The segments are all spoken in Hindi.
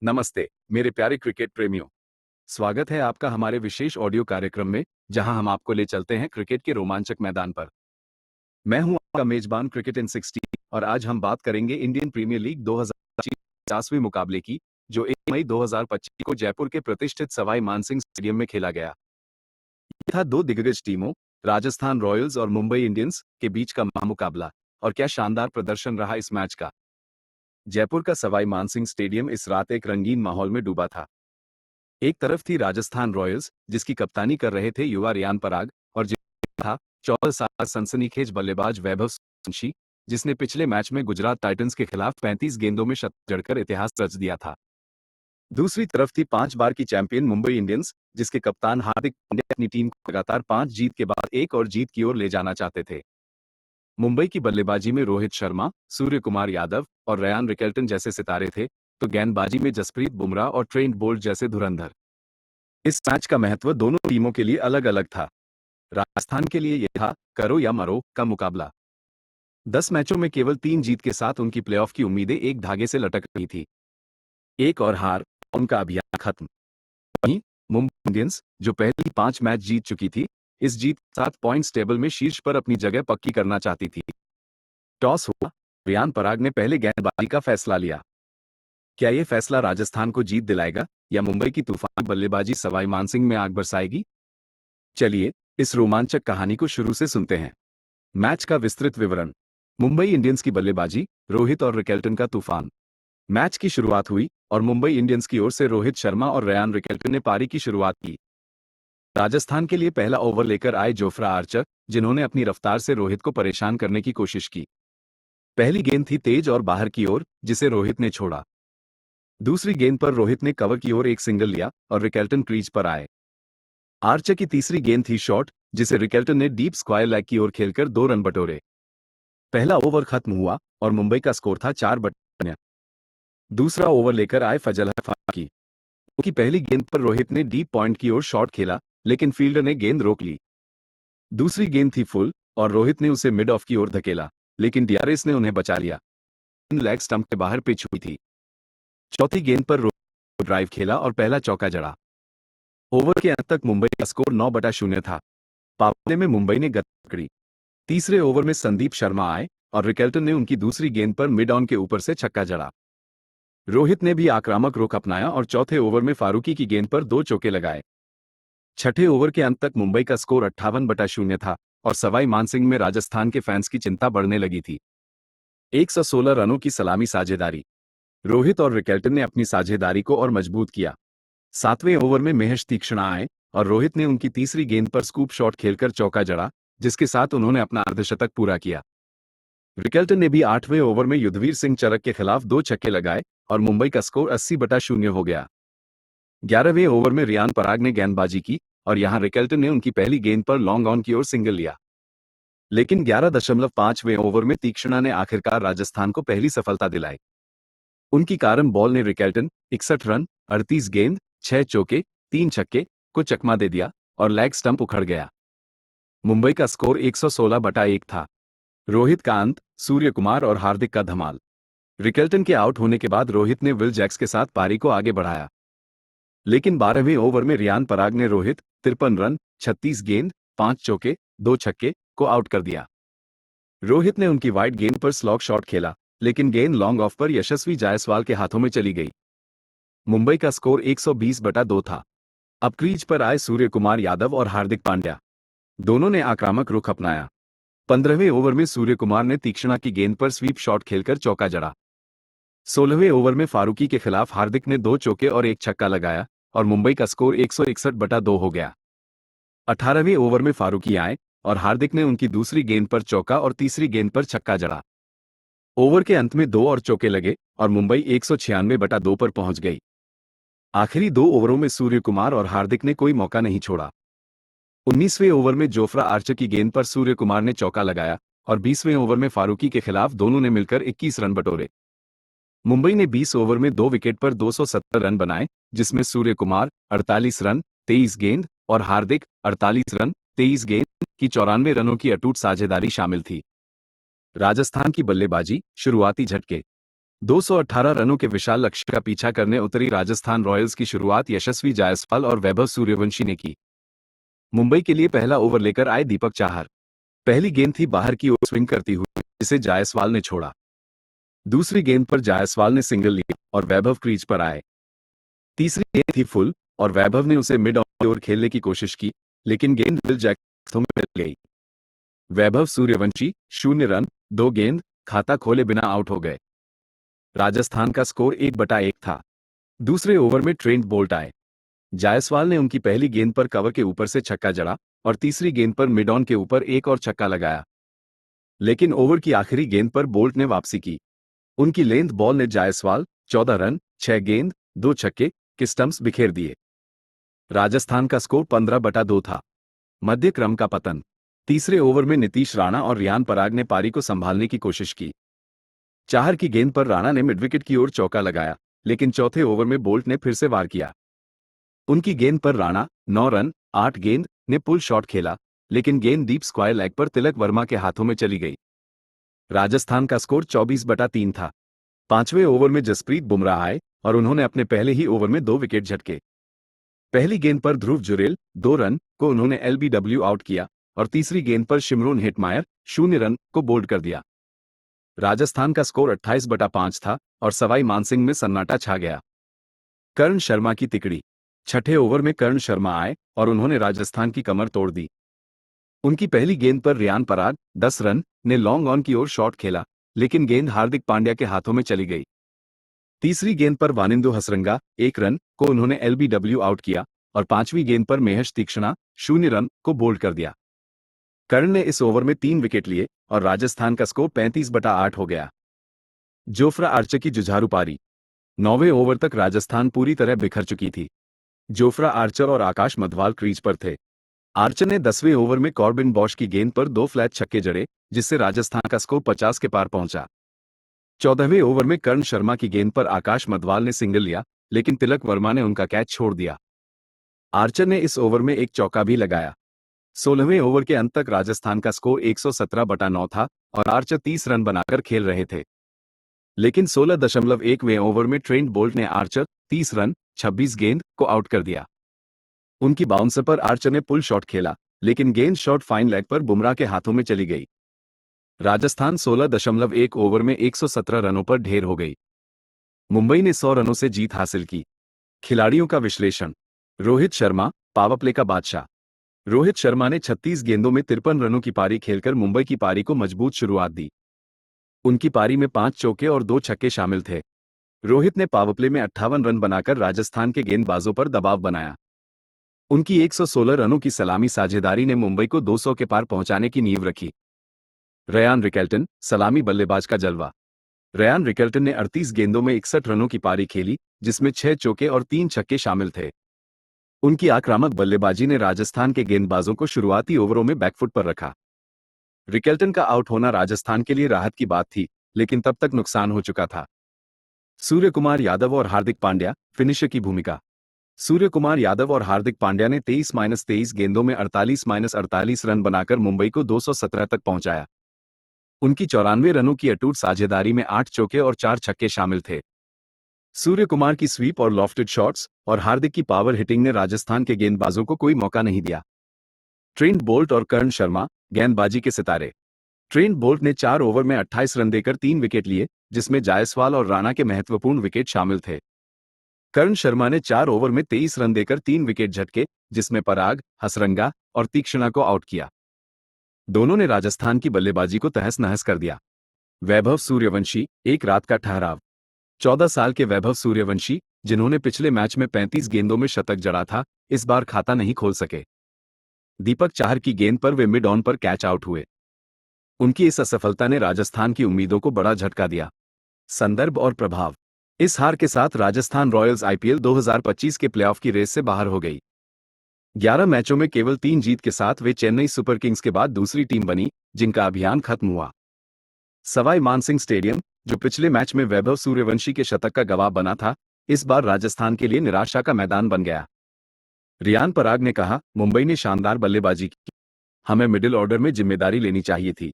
नमस्ते मेरे प्यारे क्रिकेट प्रेमियों। स्वागत है आपका हमारे विशेष ऑडियो कार्यक्रम में, जहां हम आपको ले चलते हैं क्रिकेट के रोमांचक मैदान पर। मैं हूं आपका मेजबान क्रिकेट इन 60 और आज हम बात करेंगे इंडियन प्रीमियर लीग 2050वें मुकाबले की, जो 1 मई 2025 को जयपुर के प्रतिष्ठित सवाई मानसिंह स्टेडियम में खेला गया। ये था दो दिग्गज टीमों, राजस्थान रॉयल्स और मुंबई इंडियंस के बीच का महामुकाबला। और क्या शानदार प्रदर्शन रहा इस मैच का। जयपुर का सवाई मानसिंह स्टेडियम इस रात एक रंगीन माहौल में डूबा था। एक तरफ थी राजस्थान रॉयल्स, जिसकी कप्तानी कर रहे थे युवा रियान पराग, और था 14 साल सनसनीखेज बल्लेबाज वैभव सूर्यवंशी, जिसने पिछले मैच में गुजरात टाइटंस के खिलाफ 35 गेंदों में शतक जड़कर इतिहास रच दिया था। दूसरी तरफ थी 5 बार की चैंपियन मुंबई इंडियंस, जिसके कप्तान हार्दिक पांड्या अपनी टीम को लगातार 5 जीत के बाद एक और जीत की ओर ले जाना चाहते थे। मुंबई की बल्लेबाजी में रोहित शर्मा, सूर्य कुमार यादव और रयान रिकेल्टन जैसे सितारे थे, तो गेंदबाजी में जसप्रीत बुमराह और ट्रेंट बोल्ट जैसे धुरंधर। इस मैच का महत्व दोनों टीमों के लिए अलग-अलग था। राजस्थान के लिए यह था करो या मरो का मुकाबला। 10 मैचों में केवल 3 जीत के साथ उनकी प्लेऑफ की उम्मीदें एक धागे से लटक रही थी। एक और हार, उनका अभियान खत्म। वहीं मुंबई इंडियंस, जो पहली 5 मैच जीत चुकी थी, इस जीत के साथ पॉइंट्स टेबल में शीर्ष पर अपनी जगह पक्की करना चाहती थी। टॉस हुआ, रियान पराग ने पहले गेंदबाजी का फैसला लिया। क्या यह फैसला राजस्थान को जीत दिलाएगा या मुंबई की तूफानी बल्लेबाजी सवाई मानसिंह में आग बरसाएगी? चलिए इस रोमांचक कहानी को शुरू से सुनते हैं। मैच का विस्तृत विवरण। मुंबई इंडियंस की बल्लेबाजी, रोहित और रिकेल्टन का तूफान। मैच की शुरुआत हुई और मुंबई इंडियंस की ओर से रोहित शर्मा और रयान रिकेल्टन ने पारी की शुरुआत की। राजस्थान के लिए पहला ओवर लेकर आए जोफ्रा आर्चर, जिन्होंने अपनी रफ्तार से रोहित को परेशान करने की कोशिश की। पहली गेंद थी तेज और बाहर की ओर, जिसे रोहित ने छोड़ा। दूसरी गेंद पर रोहित ने कवर की ओर एक सिंगल लिया और रिकेल्टन क्रीज पर आए। आर्चर की तीसरी गेंद थी शॉर्ट, जिसे रिकेल्टन ने डीप स्क्वायर लेग की ओर खेलकर 2 रन बटोरे। पहला ओवर खत्म हुआ और मुंबई का स्कोर था 4-0। दूसरा ओवर लेकर आए फजलह फारूकी। उनकी पहली गेंद पर रोहित ने डीप पॉइंट की ओर शॉट खेला, लेकिन फील्डर ने गेंद रोक ली। दूसरी गेंद थी फुल और रोहित ने उसे मिड ऑफ की ओर धकेला, लेकिन डीआरएस ने उन्हें बचा लिया। गेंद लेग स्टंप के बाहर पिच हुई थी। चौथी गेंद पर रोहित ड्राइव खेला और पहला चौका जड़ा। ओवर के अंत तक मुंबई का स्कोर 9-0 था। पावर प्ले में मुंबई ने गति पकड़ी। तीसरे ओवर में संदीप शर्मा आए और रिकेल्टन ने उनकी दूसरी गेंद पर मिड ऑन के ऊपर से छक्का जड़ा। रोहित ने भी आक्रामक रुख अपनाया और चौथे ओवर में फारूकी की गेंद पर 2 चौके लगाए। छठे ओवर के अंत तक मुंबई का स्कोर 58-0 था और सवाई मानसिंह में राजस्थान के फैंस की चिंता बढ़ने लगी थी। 116 रनों की सलामी साझेदारी। रोहित और रिकेल्टन ने अपनी साझेदारी को और मजबूत किया। 7वें ओवर में महेश तीक्ष्णा आए और रोहित ने उनकी तीसरी गेंद पर स्कूप शॉट खेलकर चौका जड़ा, जिसके साथ उन्होंने अपना अर्धशतक पूरा किया। रिकेल्टन ने भी 8वें ओवर में युद्धवीर सिंह चरक के खिलाफ 2 छक्के लगाए और मुंबई का स्कोर 80-0 हो गया। 11वें ओवर में रियान पराग ने गेंदबाजी की और यहां रिकेल्टन ने उनकी पहली गेंद पर लॉन्ग ऑन की ओर सिंगल लिया। लेकिन 11.5वें ओवर में तीक्ष्णा ने आखिरकार राजस्थान को पहली सफलता दिलाई। उनकी कारम बॉल ने रिकेल्टन 61 रन, 38 गेंद, 6 चौके, 3 छक्के को चकमा दे दिया और लेग स्टंप उखड़ गया। मुंबई का स्कोर 116-1 था। रोहित का अंत, सूर्य कुमार और हार्दिक का धमाल। रिकेल्टन के आउट होने के बाद रोहित ने विल जैक्स के साथ पारी को आगे बढ़ाया। लेकिन 12वें ओवर में रियान पराग ने रोहित 53 रन, 36 गेंद, 5 चौके, 2 छक्के को आउट कर दिया। रोहित ने उनकी वाइड गेंद पर स्लॉग शॉट खेला, लेकिन गेंद लॉन्ग ऑफ पर यशस्वी जायसवाल के हाथों में चली गई। मुंबई का स्कोर 120-2 था। अब क्रीज पर आए सूर्य कुमार यादव और हार्दिक पांड्या। दोनों ने आक्रामक रुख अपनाया। 15वें ओवर में सूर्य कुमार ने तीक्ष्णा की गेंद पर स्वीप शॉट खेलकर चौका जड़ा। 16वें ओवर में फारूकी के खिलाफ हार्दिक ने 2 चौके और 1 छक्का लगाया और मुंबई का स्कोर 161-2 हो गया। 18वें ओवर में फारूकी आए और हार्दिक ने उनकी दूसरी गेंद पर चौका और तीसरी गेंद पर छक्का जड़ा। ओवर के अंत में 2 और चौके लगे और मुंबई 196-2 पर पहुंच गई। आखिरी 2 ओवरों में सूर्य कुमार और हार्दिक ने कोई मौका नहीं छोड़ा। 19वें ओवर में जोफ्रा आर्चर की गेंद पर सूर्य कुमार ने चौका लगाया और 20वें ओवर में फारूकी के खिलाफ दोनों ने मिलकर 21 रन बटोरे। मुंबई ने 20 ओवर में 2 विकेट पर 270 रन बनाए, जिसमें सूर्य कुमार 48 रन, 23 गेंद और हार्दिक 48 रन, 23 गेंद की 94 रनों की अटूट साझेदारी शामिल थी। राजस्थान की बल्लेबाजी, शुरुआती झटके। 218 रनों के विशाल लक्ष्य का पीछा करने उतरी राजस्थान रॉयल्स की शुरुआत यशस्वी जायसवाल और वैभव सूर्यवंशी ने की। मुंबई के लिए पहला ओवर लेकर आए दीपक चाहर। पहली गेंद थी बाहर की ओर स्विंग करती हुई, जिसे जायसवाल ने छोड़ा। दूसरी गेंद पर जायसवाल ने सिंगल लिया और वैभव क्रीज पर आए। तीसरी गेंद थी फुल और वैभव ने उसे मिड ऑन की ओर खेलने की कोशिश की, लेकिन गेंद विल जैक हाथों में मिल गई। वैभव सूर्यवंशी 0 रन 2 गेंद खाता खोले बिना आउट हो गए। राजस्थान का स्कोर 1/1 था। दूसरे ओवर में ट्रेंट बोल्ट आए। जायसवाल ने उनकी पहली गेंद पर कवर के ऊपर से छक्का जड़ा और तीसरी गेंद पर मिड ऑन के ऊपर एक और छक्का लगाया। लेकिन ओवर की आखिरी गेंद पर बोल्ट ने वापसी की। उनकी लेंथ बॉल ने जायसवाल 14 रन 6 गेंद 2 छक्के के स्टंप्स बिखेर दिए। राजस्थान का स्कोर 15/2 था। मध्य क्रम का पतन। तीसरे ओवर में नीतीश राणा और रियान पराग ने पारी को संभालने की कोशिश की। चाहर की गेंद पर राणा ने मिडविकेट की ओर चौका लगाया, लेकिन चौथे ओवर में बोल्ट ने फिर से वार किया। उनकी गेंद पर राणा 9 रन 8 गेंद ने पुल शॉट खेला, लेकिन गेंद डीप स्क्वायर लेग पर तिलक वर्मा के हाथों में चली गई। राजस्थान का स्कोर 24/3 था। पांचवें ओवर में जसप्रीत बुमराह आए और उन्होंने अपने पहले ही ओवर में 2 विकेट झटके। पहली गेंद पर ध्रुव जुरेल 2 रन को उन्होंने एलबीडब्ल्यू आउट किया और तीसरी गेंद पर शिमरोन हिटमायर 0 रन को बोल्ड कर दिया। राजस्थान का स्कोर 28/5 था और सवाई मानसिंह में सन्नाटा छा गया। कर्ण शर्मा की तिकड़ी। छठे ओवर में कर्ण शर्मा आए और उन्होंने राजस्थान की कमर तोड़ दी। उनकी पहली गेंद पर रियान पराग 10 रन ने लॉन्ग ऑन की ओर शॉट खेला, लेकिन गेंद हार्दिक पांड्या के हाथों में चली गई। तीसरी गेंद पर वानिंदु हसरंगा 1 रन को उन्होंने एलबीडब्ल्यू आउट किया और पांचवी गेंद पर महेश तीक्ष्णा 0 रन को बोल्ड कर दिया। कर्ण ने इस ओवर में 3 विकेट लिए और राजस्थान का स्कोर 35/8 हो गया। जोफ्रा आर्चर की जुझारू पारी। 9वें ओवर तक राजस्थान पूरी तरह बिखर चुकी थी। जोफ्रा आर्चर और आकाश मधवाल क्रीज पर थे। आर्चर ने 10वें ओवर में कॉर्बिन बॉश की गेंद पर 2 फ्लैट छक्के जड़े, जिससे राजस्थान का स्कोर 50 के पार पहुंचा। 14वें ओवर में कर्ण शर्मा की गेंद पर आकाश मधवाल ने सिंगल लिया, लेकिन तिलक वर्मा ने उनका कैच छोड़ दिया। आर्चर ने इस ओवर में एक चौका भी लगाया। 16वें ओवर के अंत तक राजस्थान का स्कोर 117/9 था और आर्चर 30 रन बनाकर खेल रहे थे। लेकिन 16.1वें ओवर में ट्रेंट बोल्ट ने आर्चर 30 रन 26 गेंद को आउट कर दिया। उनकी बाउंसर पर आर्चर ने पुल शॉट खेला, लेकिन गेंद शॉट फाइन लेग पर बुमराह के हाथों में चली गई। राजस्थान 16.1 ओवर में 117 रनों पर ढेर हो गई। मुंबई ने 100 रनों से जीत हासिल की। खिलाड़ियों का विश्लेषण। रोहित शर्मा पावर प्ले का बादशाह। रोहित शर्मा ने 36 गेंदों में 53 रनों की पारी खेलकर मुंबई की पारी को मजबूत शुरुआत दी। उनकी पारी में 5 चौके और 2 छक्के शामिल थे। रोहित ने पावर प्ले में 58 रन बनाकर राजस्थान के गेंदबाजों पर दबाव बनाया। उनकी 116 रनों की सलामी साझेदारी ने मुंबई को 200 के पार पहुंचाने की नींव रखी। रयान रिकेल्टन सलामी बल्लेबाज का जलवा। रयान रिकेल्टन ने 38 गेंदों में 61 रनों की पारी खेली, जिसमें 6 चौके और 3 छक्के शामिल थे। उनकी आक्रामक बल्लेबाजी ने राजस्थान के गेंदबाजों को शुरुआती ओवरों में बैकफुट पर रखा। रिकेल्टन का आउट होना राजस्थान के लिए राहत की बात थी, लेकिन तब तक नुकसान हो चुका था। सूर्यकुमार यादव और हार्दिक पांड्या फिनिशर की भूमिका। सूर्यकुमार यादव और हार्दिक पांड्या ने 23-23 गेंदों में 48-48 रन बनाकर मुंबई को 217 तक पहुंचाया। उनकी 94 रनों की अटूट साझेदारी में 8 चौके और 4 छक्के शामिल थे। सूर्यकुमार की स्वीप और लॉफ्टेड शॉट्स और हार्दिक की पावर हिटिंग ने राजस्थान के गेंदबाजों को कोई मौका नहीं दिया। ट्रेंट बोल्ट और कर्ण शर्मा गेंदबाजी के सितारे। ट्रेंट बोल्ट ने 4 ओवर में 28 रन देकर 3 विकेट लिए, जिसमें जायसवाल और राणा के महत्वपूर्ण विकेट शामिल थे। कर्ण शर्मा ने 4 ओवर में 23 रन देकर 3 विकेट झटके, जिसमें पराग, हसरंगा और तीक्ष्णा को आउट किया। दोनों ने राजस्थान की बल्लेबाजी को तहस-नहस कर दिया। वैभव सूर्यवंशी एक रात का ठहराव। 14 साल के वैभव सूर्यवंशी, जिन्होंने पिछले मैच में 35 गेंदों में शतक जड़ा था, इस बार खाता नहीं खोल सके। दीपक चाहर की गेंद पर वे मिड ऑन पर कैच आउट हुए। उनकी इस असफलता ने राजस्थान की उम्मीदों को बड़ा झटका दिया। संदर्भ और प्रभाव। इस हार के साथ राजस्थान रॉयल्स आईपीएल 2025 के प्लेऑफ की रेस से बाहर हो गई। 11 मैचों में केवल 3 जीत के साथ वे चेन्नई सुपर किंग्स के बाद दूसरी टीम बनी, जिनका अभियान खत्म हुआ। सवाई मानसिंह स्टेडियम, जो पिछले मैच में वैभव सूर्यवंशी के शतक का गवाह बना था, इस बार राजस्थान के लिए निराशा का मैदान बन गया। रियान पराग ने कहा, मुंबई ने शानदार बल्लेबाजी की। हमें मिडिल ऑर्डर में जिम्मेदारी लेनी चाहिए थी।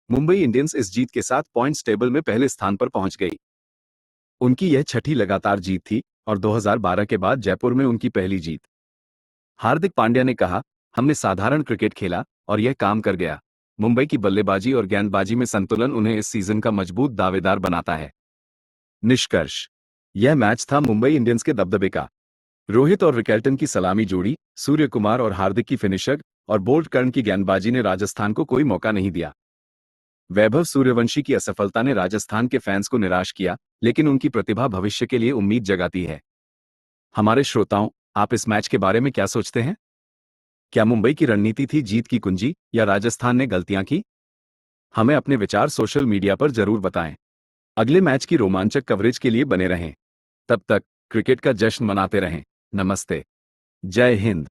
मुंबई इंडियंस इस जीत के साथ पॉइंट्स टेबल में पहले स्थान पर पहुंच गई। उनकी यह छठी लगातार जीत थी और 2012 के बाद जयपुर में उनकी पहली जीत। हार्दिक पांड्या ने कहा, हमने साधारण क्रिकेट खेला और यह काम कर गया। मुंबई की बल्लेबाजी और गेंदबाजी में संतुलन उन्हें इस सीजन का मजबूत दावेदार बनाता है। निष्कर्ष, यह मैच था मुंबई इंडियंस के दबदबे का। रोहित और रिकेल्टन की सलामी जोड़ी, सूर्य कुमार और हार्दिक की फिनिशर और बोल्ट कर्ण की गेंदबाजी ने राजस्थान को कोई मौका नहीं दिया। वैभव सूर्यवंशी की असफलता ने राजस्थान के फैंस को निराश किया, लेकिन उनकी प्रतिभा भविष्य के लिए उम्मीद जगाती है। हमारे श्रोताओं, आप इस मैच के बारे में क्या सोचते हैं? क्या मुंबई की रणनीति थी जीत की कुंजी या राजस्थान ने गलतियां की? हमें अपने विचार सोशल मीडिया पर जरूर बताएं। अगले मैच की रोमांचक कवरेज के लिए बने रहें। तब तक क्रिकेट का जश्न मनाते रहें। नमस्ते। जय हिंद।